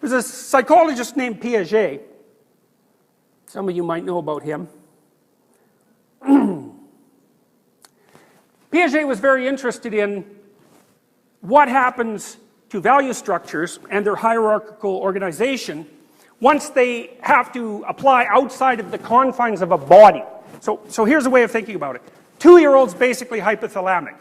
There's a psychologist named Piaget. Some of you might know about him. Piaget was very interested in what happens to value structures and their hierarchical organization once they have to apply outside of the confines of a body. So here's a way of thinking about it. 2-year-olds basically hypothalamic.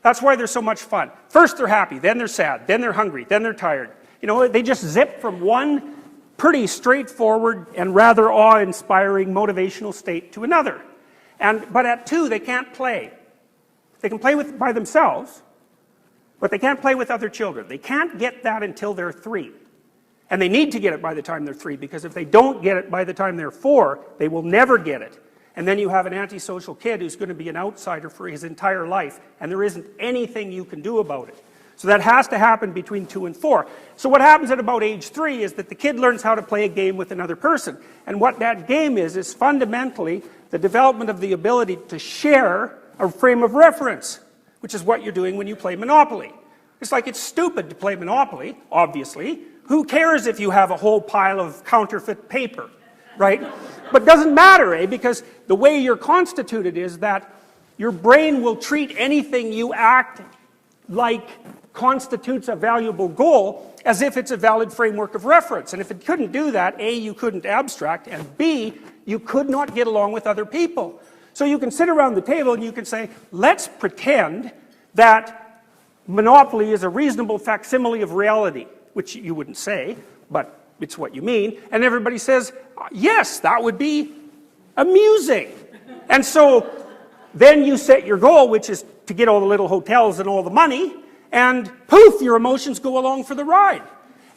That's why they're so much fun. First they're happy, then they're sad, then they're hungry, then they're tired. You know, they just zip from one pretty straightforward and rather awe-inspiring motivational state to another. But at 2, they can't play. They can play by themselves, but they can't play with other children. They can't get that until they're 3. And they need to get it by the time they're 3, because if they don't get it by the time they're 4, they will never get it. And then you have an antisocial kid who's going to be an outsider for his entire life, and there isn't anything you can do about it. So that has to happen between 2 and 4. So what happens at about age 3 is that the kid learns how to play a game with another person. And what that game is fundamentally the development of the ability to share a frame of reference, which is what you're doing when you play Monopoly. It's like it's stupid to play Monopoly, obviously. Who cares if you have a whole pile of counterfeit paper, right? But it doesn't matter, because the way you're constituted is that your brain will treat anything you act like constitutes a valuable goal as if it's a valid framework of reference. And if it couldn't do that, A, you couldn't abstract, and B, you could not get along with other people. So you can sit around the table and you can say, let's pretend that Monopoly is a reasonable facsimile of reality, which you wouldn't say, but it's what you mean. And everybody says, yes, that would be amusing. And so then you set your goal, which is to get all the little hotels and all the money, and poof, your emotions go along for the ride.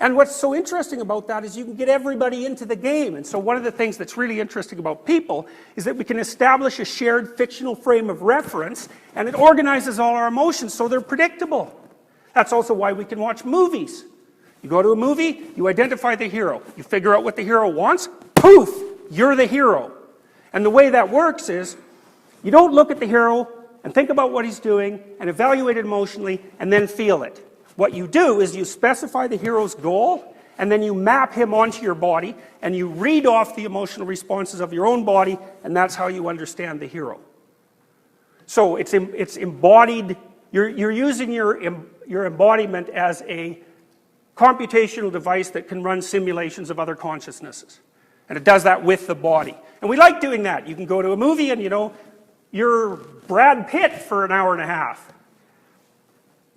And what's so interesting about that is you can get everybody into the game. And so one of the things that's really interesting about people is that we can establish a shared fictional frame of reference, and it organizes all our emotions so they're predictable. That's also why we can watch movies. You go to a movie, you identify the hero, you figure out what the hero wants, poof, you're the hero. And the way that works is, you don't look at the hero and think about what he's doing and evaluate it emotionally and then feel it. What you do is you specify the hero's goal, and then you map him onto your body, and you read off the emotional responses of your own body, and that's how you understand the hero. So it's embodied, you're using your embodiment as a computational device that can run simulations of other consciousnesses. And it does that with the body. And we like doing that. You can go to a movie and, you're Brad Pitt for an hour and a half.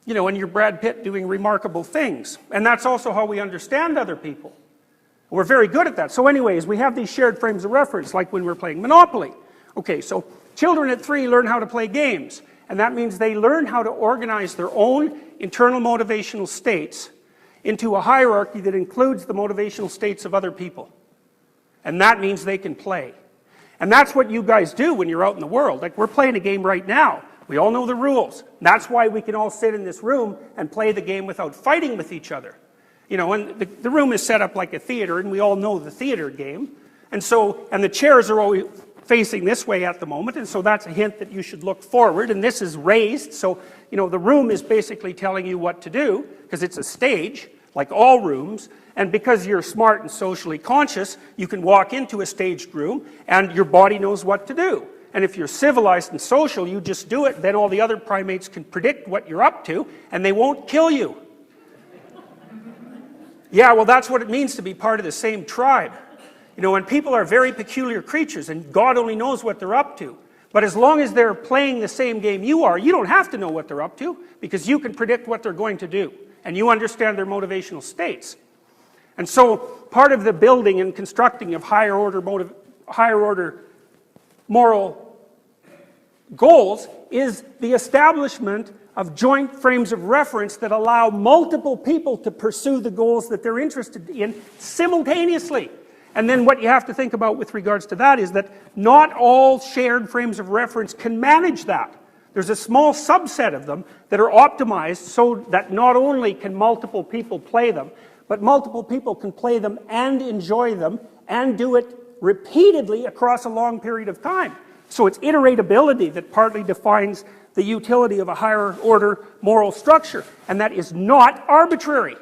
And you're Brad Pitt doing remarkable things. And that's also how we understand other people. We're very good at that. So anyways, we have these shared frames of reference, like when we're playing Monopoly. Okay, so children at 3 learn how to play games. And that means they learn how to organize their own internal motivational states into a hierarchy that includes the motivational states of other people. And that means they can play. And that's what you guys do when you're out in the world. Like, we're playing a game right now. We all know the rules. That's why we can all sit in this room and play the game without fighting with each other. And the room is set up like a theater, and we all know the theater game. And the chairs are always facing this way at the moment, and so that's a hint that you should look forward, and this is raised, so, the room is basically telling you what to do, because it's a stage, like all rooms, and because you're smart and socially conscious, you can walk into a staged room, and your body knows what to do. And if you're civilized and social, you just do it, then all the other primates can predict what you're up to, and they won't kill you. Yeah, well, that's what it means to be part of the same tribe. And people are very peculiar creatures, and God only knows what they're up to. But as long as they're playing the same game you are, you don't have to know what they're up to, because you can predict what they're going to do, and you understand their motivational states. And so, part of the building and constructing of higher order moral goals is the establishment of joint frames of reference that allow multiple people to pursue the goals that they're interested in simultaneously. And then what you have to think about with regards to that is that not all shared frames of reference can manage that. There's a small subset of them that are optimized so that not only can multiple people play them, but multiple people can play them and enjoy them and do it repeatedly across a long period of time. So it's iteratability that partly defines the utility of a higher order moral structure, and that is not arbitrary.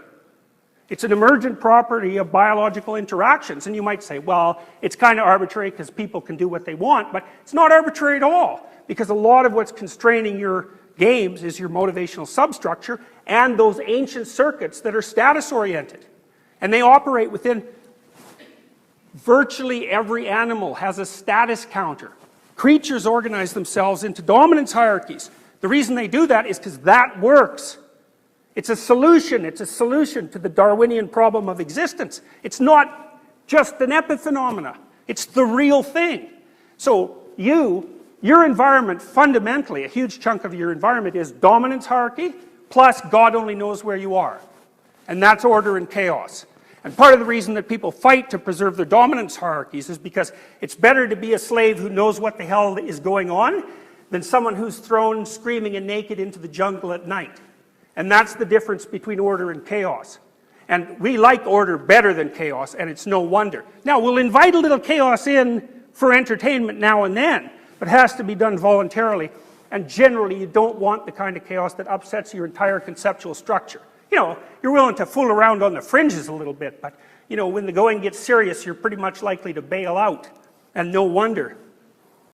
It's an emergent property of biological interactions. And you might say, well, it's kind of arbitrary because people can do what they want, but it's not arbitrary at all, because a lot of what's constraining your games is your motivational substructure and those ancient circuits that are status-oriented. And they operate within virtually every animal has a status counter. Creatures organize themselves into dominance hierarchies. The reason they do that is because that works. It's a solution to the Darwinian problem of existence. It's not just an epiphenomena. It's the real thing. So your environment, fundamentally, a huge chunk of your environment is dominance hierarchy, plus God only knows where you are. And that's order and chaos. And part of the reason that people fight to preserve their dominance hierarchies is because it's better to be a slave who knows what the hell is going on than someone who's thrown screaming and naked into the jungle at night. And that's the difference between order and chaos. And we like order better than chaos, and it's no wonder. Now, we'll invite a little chaos in for entertainment now and then, but it has to be done voluntarily. And generally, you don't want the kind of chaos that upsets your entire conceptual structure. You know, you're willing to fool around on the fringes a little bit, but, you know, when the going gets serious, you're pretty much likely to bail out. And no wonder.